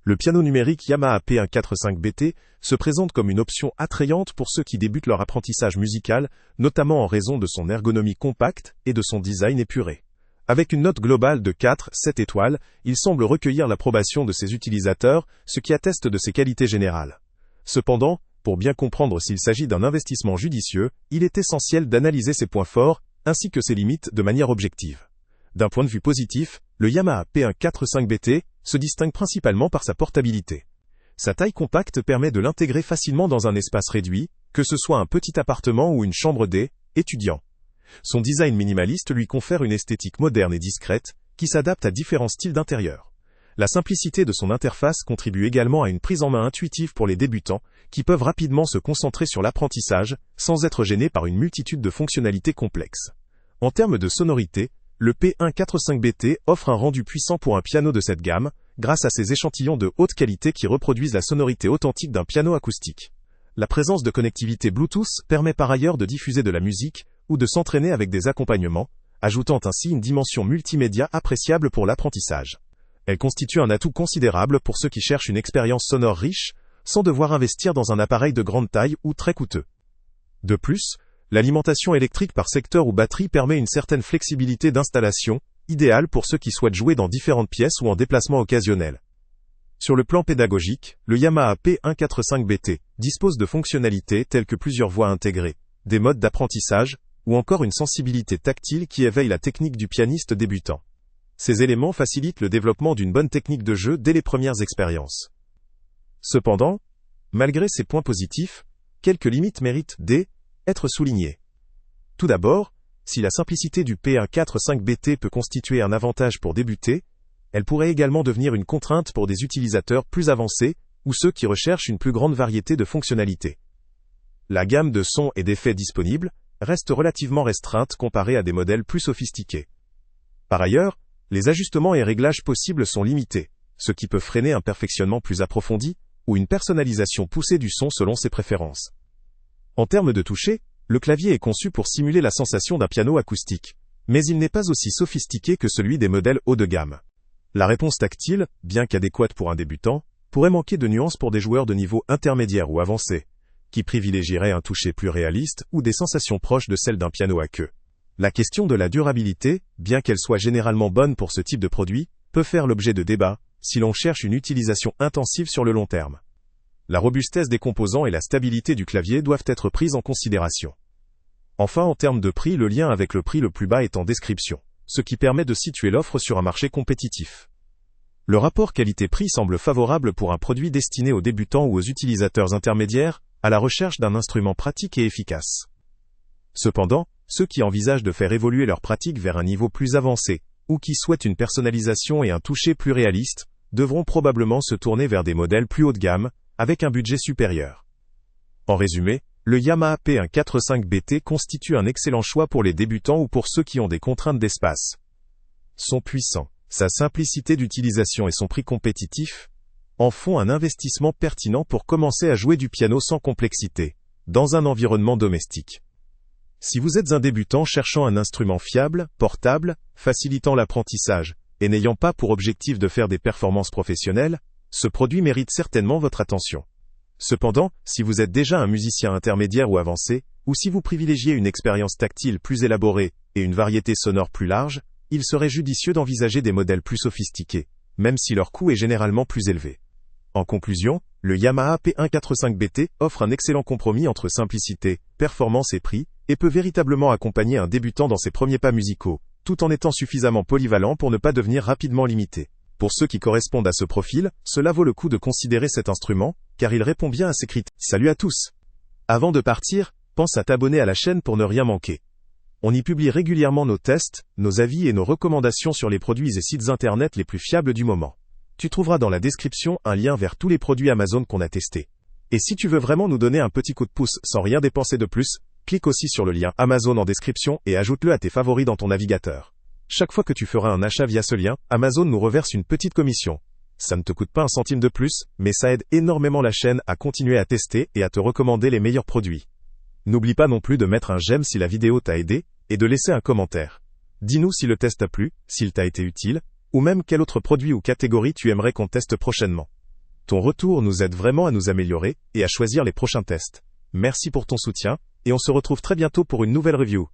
Le piano numérique Yamaha P145BT se présente comme une option attrayante pour ceux qui débutent leur apprentissage musical, notamment en raison de son ergonomie compacte et de son design épuré. Avec une note globale de 4,7 étoiles, il semble recueillir l'approbation de ses utilisateurs, ce qui atteste de ses qualités générales. Cependant, pour bien comprendre s'il s'agit d'un investissement judicieux, il est essentiel d'analyser ses points forts, ainsi que ses limites de manière objective. D'un point de vue positif, le Yamaha P145BT se distingue principalement par sa portabilité. Sa taille compacte permet de l'intégrer facilement dans un espace réduit, que ce soit un petit appartement ou une chambre d'étudiant. Son design minimaliste lui confère une esthétique moderne et discrète, qui s'adapte à différents styles d'intérieur. La simplicité de son interface contribue également à une prise en main intuitive pour les débutants, qui peuvent rapidement se concentrer sur l'apprentissage, sans être gênés par une multitude de fonctionnalités complexes. En termes de sonorité, le P145BT offre un rendu puissant pour un piano de cette gamme, grâce à ses échantillons de haute qualité qui reproduisent la sonorité authentique d'un piano acoustique. La présence de connectivité Bluetooth permet par ailleurs de diffuser de la musique ou de s'entraîner avec des accompagnements, ajoutant ainsi une dimension multimédia appréciable pour l'apprentissage. Elle constitue un atout considérable pour ceux qui cherchent une expérience sonore riche, sans devoir investir dans un appareil de grande taille ou très coûteux. De plus, l'alimentation électrique par secteur ou batterie permet une certaine flexibilité d'installation, idéale pour ceux qui souhaitent jouer dans différentes pièces ou en déplacement occasionnel. Sur le plan pédagogique, le Yamaha P145BT dispose de fonctionnalités telles que plusieurs voix intégrées, des modes d'apprentissage, ou encore une sensibilité tactile qui éveille la technique du pianiste débutant. Ces éléments facilitent le développement d'une bonne technique de jeu dès les premières expériences. Cependant, malgré ces points positifs, quelques limites méritent d'être soulignées. Tout d'abord, si la simplicité du P145BT peut constituer un avantage pour débuter, elle pourrait également devenir une contrainte pour des utilisateurs plus avancés ou ceux qui recherchent une plus grande variété de fonctionnalités. La gamme de sons et d'effets disponibles reste relativement restreinte comparée à des modèles plus sophistiqués. Par ailleurs, les ajustements et réglages possibles sont limités, ce qui peut freiner un perfectionnement plus approfondi ou une personnalisation poussée du son selon ses préférences. En termes de toucher, le clavier est conçu pour simuler la sensation d'un piano acoustique, mais il n'est pas aussi sophistiqué que celui des modèles haut de gamme. La réponse tactile, bien qu'adéquate pour un débutant, pourrait manquer de nuances pour des joueurs de niveau intermédiaire ou avancé, qui privilégieraient un toucher plus réaliste ou des sensations proches de celles d'un piano à queue. La question de la durabilité, bien qu'elle soit généralement bonne pour ce type de produit, peut faire l'objet de débats, si l'on cherche une utilisation intensive sur le long terme. La robustesse des composants et la stabilité du clavier doivent être prises en considération. Enfin, en termes de prix, le lien avec le prix le plus bas est en description, ce qui permet de situer l'offre sur un marché compétitif. Le rapport qualité-prix semble favorable pour un produit destiné aux débutants ou aux utilisateurs intermédiaires, à la recherche d'un instrument pratique et efficace. Cependant, ceux qui envisagent de faire évoluer leur pratique vers un niveau plus avancé, ou qui souhaitent une personnalisation et un toucher plus réaliste, devront probablement se tourner vers des modèles plus haut de gamme, avec un budget supérieur. En résumé, le Yamaha P145BT constitue un excellent choix pour les débutants ou pour ceux qui ont des contraintes d'espace. Son puissant, sa simplicité d'utilisation et son prix compétitif en font un investissement pertinent pour commencer à jouer du piano sans complexité, dans un environnement domestique. Si vous êtes un débutant cherchant un instrument fiable, portable, facilitant l'apprentissage, et n'ayant pas pour objectif de faire des performances professionnelles, ce produit mérite certainement votre attention. Cependant, si vous êtes déjà un musicien intermédiaire ou avancé, ou si vous privilégiez une expérience tactile plus élaborée et une variété sonore plus large, il serait judicieux d'envisager des modèles plus sophistiqués, même si leur coût est généralement plus élevé. En conclusion, le Yamaha P145BT offre un excellent compromis entre simplicité, performance et prix, et peut véritablement accompagner un débutant dans ses premiers pas musicaux, tout en étant suffisamment polyvalent pour ne pas devenir rapidement limité. Pour ceux qui correspondent à ce profil, cela vaut le coup de considérer cet instrument, car il répond bien à ces critères. Salut à tous! Avant de partir, pense à t'abonner à la chaîne pour ne rien manquer. On y publie régulièrement nos tests, nos avis et nos recommandations sur les produits et sites internet les plus fiables du moment. Tu trouveras dans la description un lien vers tous les produits Amazon qu'on a testés. Et si tu veux vraiment nous donner un petit coup de pouce sans rien dépenser de plus, clique aussi sur le lien Amazon en description et ajoute-le à tes favoris dans ton navigateur. Chaque fois que tu feras un achat via ce lien, Amazon nous reverse une petite commission. Ça ne te coûte pas un centime de plus, mais ça aide énormément la chaîne à continuer à tester et à te recommander les meilleurs produits. N'oublie pas non plus de mettre un j'aime si la vidéo t'a aidé, et de laisser un commentaire. Dis-nous si le test t'a plu, s'il t'a été utile, ou même quel autre produit ou catégorie tu aimerais qu'on teste prochainement. Ton retour nous aide vraiment à nous améliorer et à choisir les prochains tests. Merci pour ton soutien, et on se retrouve très bientôt pour une nouvelle review.